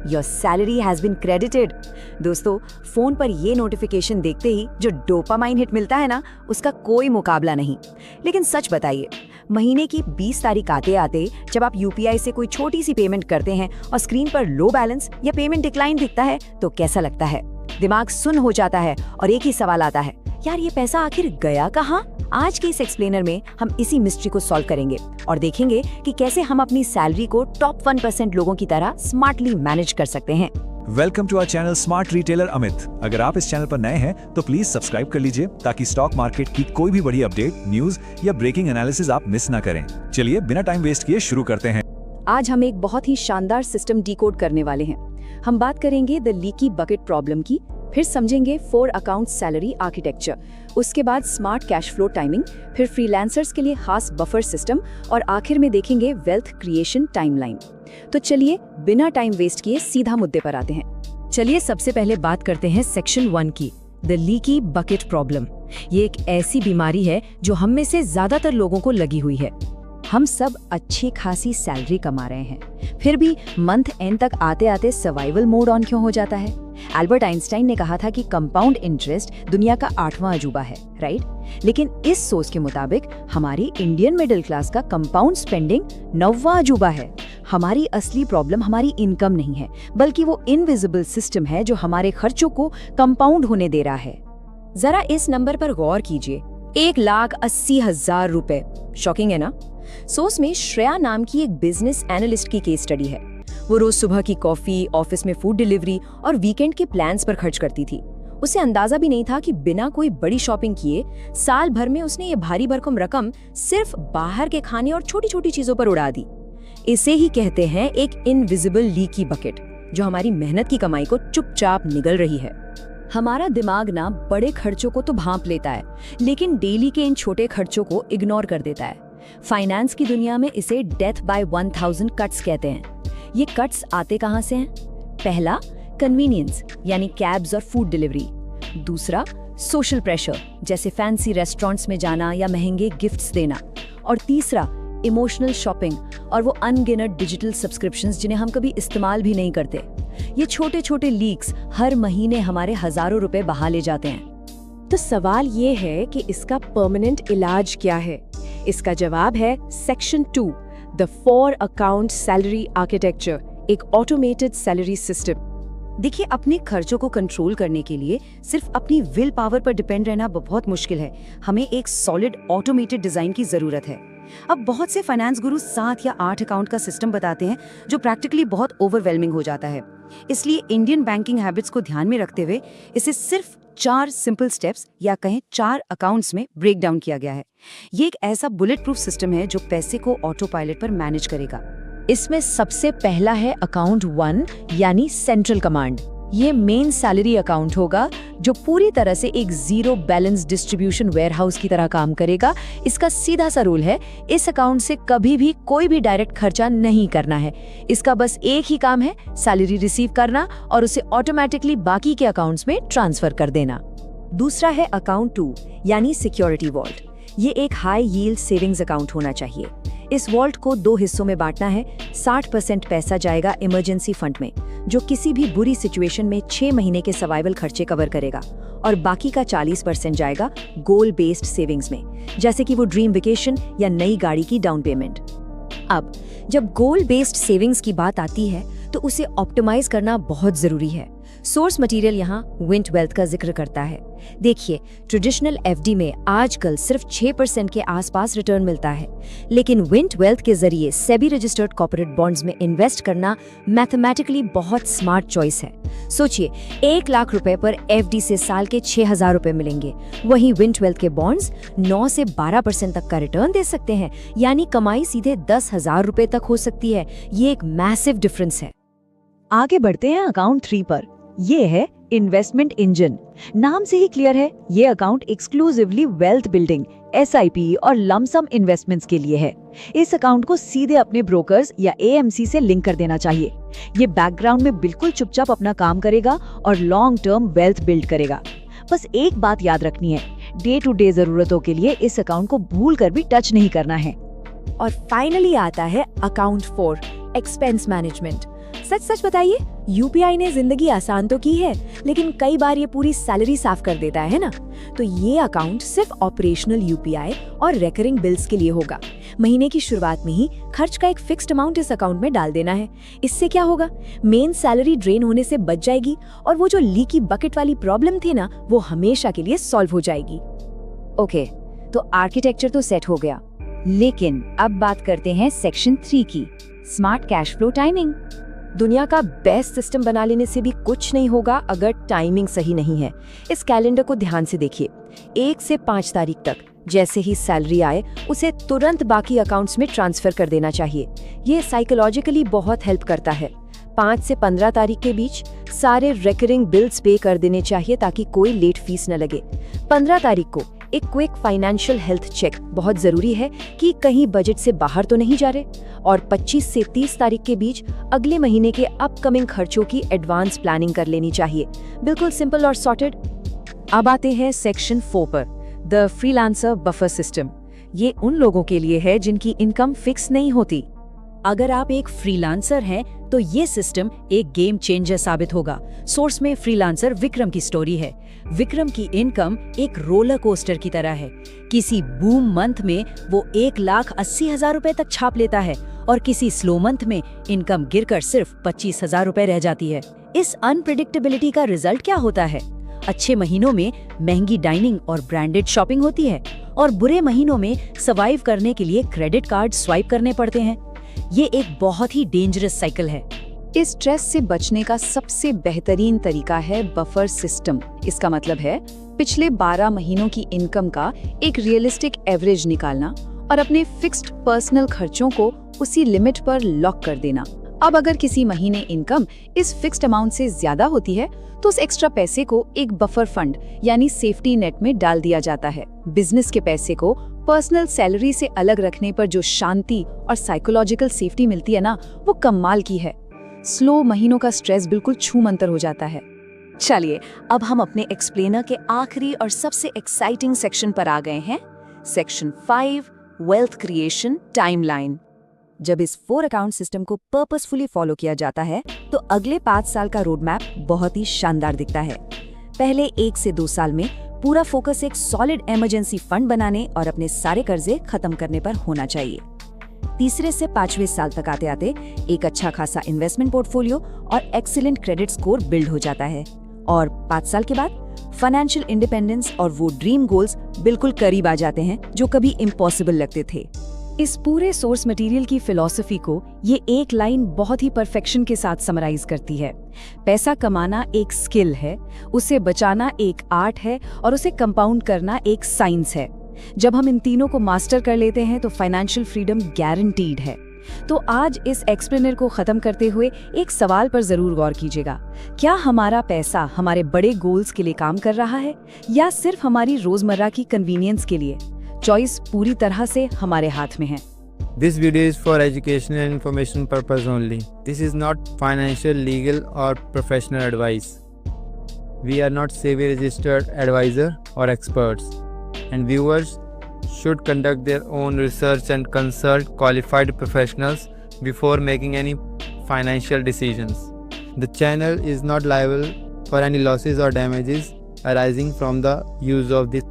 Your salary has been credited. दोस्तों, phone पर ये नोटिफिकेशन देखते ही जो डोपामाइन हिट मिलता है ना, उसका कोई मुकाबला नहीं। लेकिन सच बताइए, महीने की 20 तारीख आते आते जब आप यूपीआई से कोई छोटी सी पेमेंट करते हैं और स्क्रीन पर लो बैलेंस या पेमेंट डिक्लाइन दिखता है तो कैसा लगता है? दिमाग सुन्न हो जाता है और एक ही सवाल आता है, यार ये पैसा आखिर गया कहाँ? आज के इस एक्सप्लेनर में हम इसी मिस्ट्री को सॉल्व करेंगे और देखेंगे कि कैसे हम अपनी सैलरी को टॉप 1% लोगों की तरह स्मार्टली मैनेज कर सकते हैं। Welcome to our channel smart retailer Amit. अगर आप इस चैनल पर नए हैं तो प्लीज सब्सक्राइब कर लीजिए ताकि स्टॉक मार्केट की कोई भी बड़ी अपडेट, न्यूज या ब्रेकिंग एनालिसिस आप मिस ना करें। चलिए बिना टाइम वेस्ट किए शुरू करते हैं। आज हम एक बहुत ही शानदार सिस्टम डिकोड करने वाले हैं। हम बात करेंगे द लीकी बकेट प्रॉब्लम की, फिर समझेंगे 4 अकाउंट सैलरी आर्किटेक्चर, उसके बाद स्मार्ट कैश फ्लो टाइमिंग, फिर फ्रीलांसर्स के लिए खास बफर सिस्टम और आखिर में देखेंगे वेल्थ क्रिएशन टाइमलाइन। तो चलिए बिना टाइम वेस्ट किए सीधा मुद्दे पर आते हैं। चलिए सबसे पहले बात करते हैं सेक्शन 1 की, द लीकी बकेट प्रॉब्लम। ये एक ऐसी बीमारी है जो हम में से ज्यादातर लोगों को लगी हुई है। हम सब अच्छी खासी सैलरी कमा रहे हैं, फिर भी मंथ एंड तक आते आते सर्वाइवल मोड ऑन क्यों हो जाता है? एल्बर्ट आइंस्टाइन ने कहा था कि कंपाउंड इंटरेस्ट दुनिया का 8वां अजूबा है, राइट? लेकिन इस सोच के मुताबिक हमारी इंडियन मिडिल क्लास का कंपाउंड स्पेंडिंग 9वां अजूबा है। हमारी असली प्रॉब्लम हमारी इनकम नहीं है, बल्कि वो इनविजिबल सिस्टम है जो हमारे खर्चों को कंपाउंड होने दे रहा है। जरा इस नंबर पर गौर कीजिए, 1,80,000 रुपए। शॉकिंग है ना? सोर्स में श्रेया नाम की एक बिजनेस एनालिस्ट की केस स्टडी है। वो रोज सुबह की कॉफी, ऑफिस में फूड डिलीवरी और वीकेंड के प्लान्स पर खर्च करती थी। उसे अंदाजा भी नहीं था कि बिना कोई बड़ी शॉपिंग किए साल भर में उसने ये भारी भरकम रकम सिर्फ बाहर के खाने और छोटी छोटी चीजों पर उड़ा दी। इसे ही कहते हैं एक इनविजिबल लीकी बकेट, जो हमारी मेहनत की कमाई को चुपचाप निगल रही है। हमारा दिमाग ना बड़े खर्चों को तो भांप लेता है, लेकिन डेली के इन छोटे खर्चों को इग्नोर कर देता है। फाइनेंस की दुनिया में इसे डेथ बाय 1000 कट्स कहते हैं। ये कट्स आते कहां से हैं? पहला, कन्वीनियंस यानी कैब्स और फूड डिलीवरी। दूसरा, सोशल प्रेशर जैसे फैंसी रेस्टोरेंट्स में जाना या महंगे गिफ्ट्स देना। और तीसरा, इमोशनल शॉपिंग और वो अनगिनत डिजिटल सब्सक्रिप्शंस जिन्हें हम कभी इस्तेमाल भी नहीं करते। ये छोटे छोटे लीक्स हर महीने हमारे हजारों रुपए बहा ले जाते हैं। तो सवाल ये है कि इसका परमानेंट इलाज क्या है? इसका जवाब है section 2, the 4 account salary architecture, एक ऑटोमेटेड सैलरी सिस्टम। देखिए, अपने खर्चों को कंट्रोल करने के लिए सिर्फ अपनी विल पावर पर डिपेंड रहना बहुत मुश्किल है। हमें एक सॉलिड ऑटोमेटेड डिजाइन की जरूरत है। अब बहुत से फाइनेंस गुरु 7 या 8 अकाउंट का सिस्टम बताते हैं, जो प्रैक्टिकली बहुत ओवरवेलमिंग हो जाता है। इसलिए इंडियन बैंकिंग हैबिट्स को ध्यान में रखते हुए इसे सिर्फ 4 सिंपल स्टेप्स या कहें 4 अकाउंट्स में ब्रेक डाउन किया गया है। ये एक ऐसा बुलेट प्रूफ सिस्टम है जो पैसे को ऑटो पायलट पर मैनेज करेगा। इसमें सबसे पहला है अकाउंट 1 यानी सेंट्रल कमांड। ये मेन सैलरी अकाउंट होगा जो पूरी तरह से एक जीरो बैलेंस डिस्ट्रीब्यूशन वेयरहाउस की तरह काम करेगा। इसका सीधा सा रूल है, इस अकाउंट से कभी भी कोई भी डायरेक्ट खर्चा नहीं करना है। इसका बस एक ही काम है, सैलरी रिसीव करना और उसे ऑटोमेटिकली बाकी के अकाउंट्स में ट्रांसफर कर देना। दूसरा है अकाउंट 2 यानी सिक्योरिटी वॉल्ट। ये एक हाई यील्ड सेविंग्स अकाउंट होना चाहिए। इस वॉल्ट को 2 हिस्सों में बांटना है। 60% पैसा जाएगा इमरजेंसी फंड में, जो किसी भी बुरी सिचुएशन में 6 महीने के सर्वाइवल खर्चे कवर करेगा, और बाकी का 40% जाएगा गोल बेस्ड सेविंग्स में, जैसे कि वो ड्रीम वेकेशन या नई गाड़ी की डाउन पेमेंट। अब जब गोल बेस्ड सेविंग्स की बात आती है तो उसे ऑप्टिमाइज करना बहुत जरूरी है। सोर्स मटेरियल यहाँ विंट वेल्थ का जिक्र करता है। देखिए, ट्रेडिशनल एफडी में आजकल सिर्फ 6% के आसपास रिटर्न मिलता है, लेकिन विंट वेल्थ के जरिए सेबी रजिस्टर्ड कॉर्पोरेट बॉन्ड्स में इन्वेस्ट करना मैथमेटिकली बहुत स्मार्ट चॉइस है। सोचिए, 1 लाख रुपए पर एफडी से साल के 6,000 रुपए मिलेंगे। वहीं विंट वेल्थ के बॉन्ड्स 9 से 12% तक का रिटर्न दे सकते हैं, यानी कमाई सीधे 10,000 रुपए तक हो सकती है। ये एक मैसिव डिफरेंस है। आगे बढ़ते हैं अकाउंट 3 पर। ये है इन्वेस्टमेंट इंजन। नाम से ही क्लियर है, ये account exclusively wealth building, SIP और लमसम इन्वेस्टमेंट्स के लिए है। इस अकाउंट को सीधे अपने ब्रोकर्स या एएमसी से लिंक कर देना चाहिए। ये बैकग्राउंड में बिल्कुल चुपचाप अपना काम करेगा और लॉन्ग टर्म वेल्थ बिल्ड करेगा। बस एक बात याद रखनी है, डे टू डे जरूरतों के लिए इस अकाउंट को भूल कर भी टच नहीं करना है। और फाइनली आता है अकाउंट 4, एक्सपेंस मैनेजमेंट। सच सच बताइए, यूपीआई ने जिंदगी आसान तो की है, लेकिन कई बार ये पूरी सैलरी साफ कर देता है ना। तो ये अकाउंट सिर्फ ऑपरेशनल यूपीआई और रिकरिंग बिल्स के लिए होगा। महीने की शुरुआत में ही खर्च का एक फिक्स्ड अमाउंट इस अकाउंट में डाल देना है। इससे क्या होगा, मेन सैलरी ड्रेन होने से बच जाएगी और वो जो लीकी बकेट वाली प्रॉब्लम थी ना, वो हमेशा के लिए सॉल्व हो जाएगी। ओके, तो आर्किटेक्चर तो सेट हो गया, लेकिन अब बात करते हैं सेक्शन 3 की, स्मार्ट कैश फ्लो टाइमिंग। दुनिया का बेस्ट सिस्टम बना लेने से भी कुछ नहीं होगा अगर टाइमिंग सही नहीं है। इस कैलेंडर को ध्यान से देखिए। 1 से 5 तारीख तक जैसे ही सैलरी आए उसे तुरंत बाकी अकाउंट्स में ट्रांसफर कर देना चाहिए। ये साइकोलॉजिकली बहुत हेल्प करता है। 5 से 15 तारीख के बीच सारे रिकरिंग बिल्स पे कर देने चाहिए ताकि कोई लेट फीस न लगे। 15 तारीख को एक क्विक फाइनेंशियल हेल्थ चेक बहुत जरूरी है कि कहीं बजट से बाहर तो नहीं जा रहे। और 25 से 30 तारीख के बीच अगले महीने के अपकमिंग खर्चों की एडवांस प्लानिंग कर लेनी चाहिए। बिल्कुल सिंपल और सॉर्टेड। अब आते हैं सेक्शन 4 पर, द फ्रीलांसर बफर सिस्टम। ये उन लोगों के लिए है जिनकी इनकम फिक्स नहीं होती। अगर आप एक फ्रीलांसर हैं तो ये सिस्टम एक गेम चेंजर साबित होगा। सोर्स में फ्रीलांसर विक्रम की स्टोरी है। विक्रम की इनकम एक रोलर कोस्टर की तरह है। किसी बूम मंथ में वो 1,80,000 रुपए तक छाप लेता है और किसी स्लो मंथ में इनकम गिरकर सिर्फ 25,000 रुपए रह जाती है। इस अनप्रिडिक्टेबिलिटी का रिजल्ट क्या होता है? अच्छे महीनों में महंगी डाइनिंग और ब्रांडेड शॉपिंग होती है और बुरे महीनों में सर्वाइव करने के लिए क्रेडिट कार्ड स्वाइप करने पड़ते हैं। ये एक बहुत ही डेंजरस साइकिल है। इस स्ट्रेस से बचने का सबसे बेहतरीन तरीका है बफर सिस्टम। इसका मतलब है पिछले 12 महीनों की इनकम का एक रियलिस्टिक एवरेज निकालना और अपने फिक्स्ड पर्सनल खर्चों को उसी लिमिट पर लॉक कर देना। अब अगर किसी महीने इनकम इस फिक्स्ड अमाउंट से ज्यादा होती है तो उस एक्स्ट्रा पैसे को एक बफर फंड यानी सेफ्टी नेट में डाल दिया जाता है। बिजनेस के पैसे को पर्सनल सैलरी से अलग रखने पर जो शांति और साइकोलॉजिकल सेफ्टी मिलती है ना, वो कमाल की है। स्लो महीनों का स्ट्रेस बिल्कुल छूमंतर हो जाता है। चलिए, अब हम अपने एक्सप्लेनर के आखिरी और सबसे एक्साइटिंग सेक्शन पर आ गए हैं, सेक्शन 5, वेल्थ क्रिएशन टाइमलाइन। जब इस 4 अकाउंट सिस्टम को पर्पसफुली फॉलो किया जाता है तो अगले 5 साल का रोड मैप बहुत ही शानदार दिखता है। पहले 1 से 2 साल में पूरा फोकस एक सॉलिड इमरजेंसी फंड बनाने और अपने सारे कर्जे खत्म करने पर होना चाहिए। तीसरे से 5वें साल तक आते आते एक अच्छा खासा इन्वेस्टमेंट पोर्टफोलियो और एक्सीलेंट क्रेडिट स्कोर बिल्ड हो जाता है और 5 साल के बाद फाइनेंशियल इंडिपेंडेंस और वो ड्रीम गोल्स बिल्कुल करीब आ जाते हैं जो कभी इम्पॉसिबल लगते थे। इस पूरे सोर्स मटेरियल की फिलॉसफी को ये एक लाइन बहुत ही परफेक्शन के साथ समराइज करती है। पैसा कमाना एक स्किल है, उसे बचाना एक आर्ट है और उसे कंपाउंड करना एक साइंस है। जब हम इन तीनों को मास्टर कर लेते हैं तो फाइनेंशियल फ्रीडम गारंटीड है। तो आज इस एक्सप्लेनर को खत्म करते हुए एक सवाल पर जरूर गौर कीजिएगा। क्या हमारा पैसा हमारे बड़े गोल्स के लिए काम कर रहा है या सिर्फ हमारी रोजमर्रा की कन्वीनियंस के लिए? चॉइस पूरी तरह से हमारे हाथ में है। This video is for educational and information purpose only. This is not financial, legal or professional advice. We are not SEBI registered advisor or experts, and viewers should conduct their own research and consult qualified professionals before making any financial decisions. The channel is not liable for any losses or damages arising from the use of this